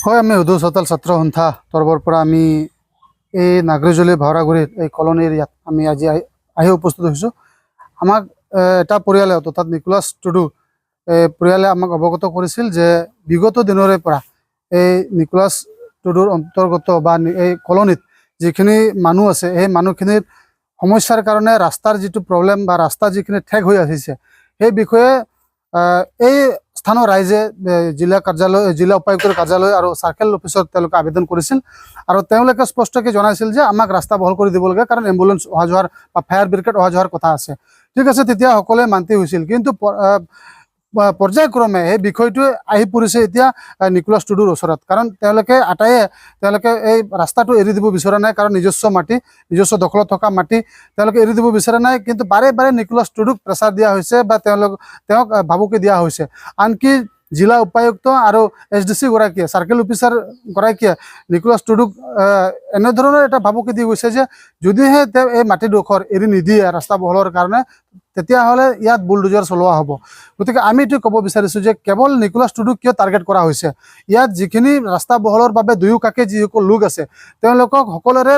হয়, আমি উদু চতাল ছাত্ৰ সন্থা তৰফৰ পৰা আমি এই নাগৰিজুলি ভাওৰাগুৰিত এই কলনীৰ ইয়াত আমি আজি আহি উপস্থিত হৈছোঁ। আমাক এটা পৰিয়ালে অৰ্থাৎ নিকোলাছ টুডু পৰিয়ালে আমাক অৱগত কৰিছিল যে বিগত দিনৰে পৰা এই নিকোলাছ টুডুৰ অন্তৰ্গত বা এই কলনীত যিখিনি মানুহ আছে সেই মানুহখিনিৰ সমস্যাৰ কাৰণে ৰাস্তাৰ যিটো প্ৰব্লেম বা ৰাস্তা যিখিনি ঠেক হৈ আহিছে সেই বিষয়ে এই স্থানীয় ৰাইজে জিলা কাৰ্যালয়, জিলা উপায়ুক্তৰ কাৰ্যালয় আৰু চাৰ্কেল অফিচত তেওঁলোকে আবেদন কৰিছিল আৰু তেওঁলোকে স্পষ্টকৈ জনাইছিল যে আমাক ৰাস্তা বহল কৰি দিব লাগে, কাৰণ এম্বুলেন্স অহা যোৱাৰ বা ফায়াৰ ব্ৰিগেড অহা যোৱাৰ কথা আছে। ঠিক আছে, তেতিয়া সকলোৱে মান্তি হৈছিল, কিন্তু পৰ্যায়ক্ৰমে এই বিষয়টো আহি পৰিছে এতিয়া নিকোলাছ টুডুৰ ওচৰত, কাৰণ তেওঁলোকে এই ৰাস্তাটো এৰি দিব বিচৰা নাই, কাৰণ নিজস্ব মাটি, নিজস্ব দখলত থকা মাটি তেওঁলোকে এৰি দিব বিচৰা নাই। কিন্তু বাৰে বাৰে নিকোলাছ টুডুক প্ৰেছাৰ দিয়া হৈছে বা তেওঁক ভাবুকি দিয়া হৈছে। আনকি জিলা উপায়ুক্ত আৰু SDC গৰাকীয়ে, চাৰ্কেল অফিচাৰ গৰাকীয়ে নিকোলাছ টুডুক এনেধৰণৰ এটা ভাবুকি দি গৈছে যে যদিহে তেওঁ এই মাটিডোখৰ এৰি নিদিয়ে ৰাস্তা বহলৰ কাৰণে, তেতিয়াহ'লে ইয়াত বুলডোজাৰ চলোৱা হ'ব। গতিকে আমি এইটো ক'ব বিচাৰিছোঁ যে কেৱল নিকোলাছ টুডুক কিয় টাৰ্গেট কৰা হৈছে। ইয়াত যিখিনি ৰাস্তা বহলৰ বাবে দুয়ো কাষে যিসকল লোক আছে তেওঁলোকক সকলোৰে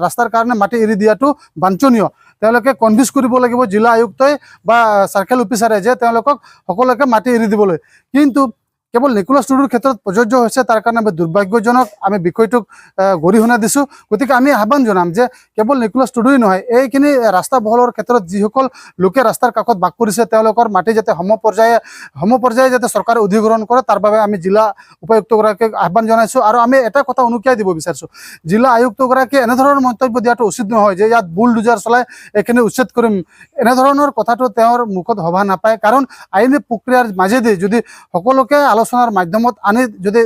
ৰাস্তাৰ কাৰণে মাটি এৰি দিয়াটো বাঞ্ছনীয়। তেওঁলোকে কনভিন্স কৰিব লাগিব জিলা আয়ুক্তই বা চাৰ্কেল অফিচাৰে যে তেওঁলোকক সকলোকে মাটি এৰি দিবলৈ। কিন্তু কেৱল নিকোলাছ টুডুৰ ক্ষেত্ৰত প্ৰযোজ্য হৈছে, তাৰ কাৰণে আমি দুৰ্ভাগ্যজনক, আমি বিষয়টোক গৰিহণা দিছোঁ। গতিকে আমি আহ্বান জনাম যে কেৱল নিকোলাছ টুডুই নহয়, এইখিনি ৰাস্তা বহলৰ ক্ষেত্ৰত যিসকল লোকে ৰাস্তাৰ কাষত বাস কৰিছে তেওঁলোকৰ মাটি যাতে সমপৰ্যায়ে যাতে চৰকাৰে অধিগ্ৰহণ কৰে, তাৰ বাবে আমি জিলা উপায়ুক্তগৰাকীক আহ্বান জনাইছোঁ। আৰু আমি এটা কথা উনুকিয়াই দিব বিচাৰিছোঁ, জিলা আয়ুক্তগৰাকীয়ে এনেধৰণৰ মন্তব্য দিয়াটো উচিত নহয় যে ইয়াত বুলডোজাৰ চলাই এইখিনি উচ্ছেদ কৰিম। এনেধৰণৰ কথাটো তেওঁৰ মুখত সভা নাপায়, কাৰণ আইনী প্ৰক্ৰিয়াৰ মাজেদি যদি সকলোকে আলোচনাৰ মাধ্যমত আনি যদি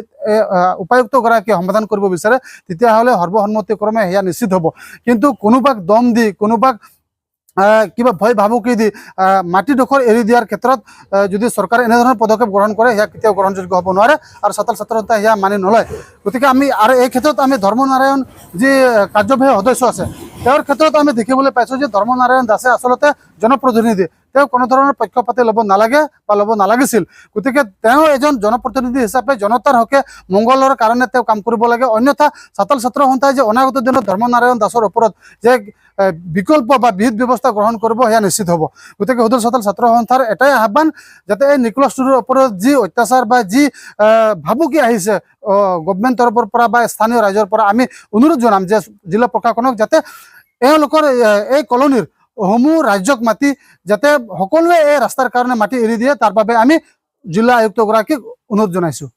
উপায়ুক্তগৰাকীয়ে সমাধান কৰিব বিচাৰে, তেতিয়াহ'লে সৰ্বসন্মতিক্ৰমে সেয়া নিশ্চিত হ'ব। কিন্তু কোনোবাক দম দি, কোনোবাক কিবা ভয় ভাবুকি দি মাটিডোখৰ এৰি দিয়াৰ ক্ষেত্ৰত যদি চৰকাৰে এনেধৰণৰ পদক্ষেপ গ্ৰহণ কৰে, সেয়া কেতিয়াও গ্ৰহণযোগ্য হ'ব নোৱাৰে আৰু ছাত্ৰ ছাত্ৰীয়ে সেয়া মানি নলয়। গতিকে আমি আৰু এই ক্ষেত্ৰত আমি ধৰ্মনাৰায়ণ যি কাৰ্যবাহী সদস্য আছে তেওঁৰ ক্ষেত্ৰত আমি দেখিবলৈ পাইছোঁ যে ধৰ্মনাৰায়ণ দাসে আচলতে জনপ্ৰতিনিধি, তেওঁ কোনো ধৰণৰ পক্ষপাতি ল'ব নালাগে বা ল'ব নালাগিছিল। গতিকে তেওঁ এজন জনপ্ৰতিনিধি হিচাপে জনতাৰ হকে মংগলৰ কাৰণে তেওঁ কাম কৰিব লাগে। অন্যথা ছাত্ৰ সন্থাই যে অনাগত দিনত ধৰ্মনাৰায়ণ দাসৰ ওপৰত যে বিকল্প বা বিহিত ব্যৱস্থা গ্ৰহণ কৰিব, সেয়া নিশ্চিত হ'ব। গতিকে সদৌ চতাল ছাত্ৰ সন্থাৰ এটাই আহ্বান, যাতে এই নিকোলাছ টুডুৰ ওপৰত যি অত্যাচাৰ বা যি ভাবুকি আহিছে গভমেণ্ট তৰফৰ পৰা বা স্থানীয় ৰাইজৰ পৰা, আমি অনুৰোধ জনাম যে জিলা প্ৰশাসনক যাতে এওঁলোকৰ এই কলনীৰ সমূহ ৰাজ্যক মাতি যাতে সকলোৱে এই ৰাস্তাৰ কাৰণে মাটি এৰি দিয়ে, তাৰ বাবে আমি জিলা আয়ুক্তগৰাকীক অনুৰোধ জনাইছোঁ।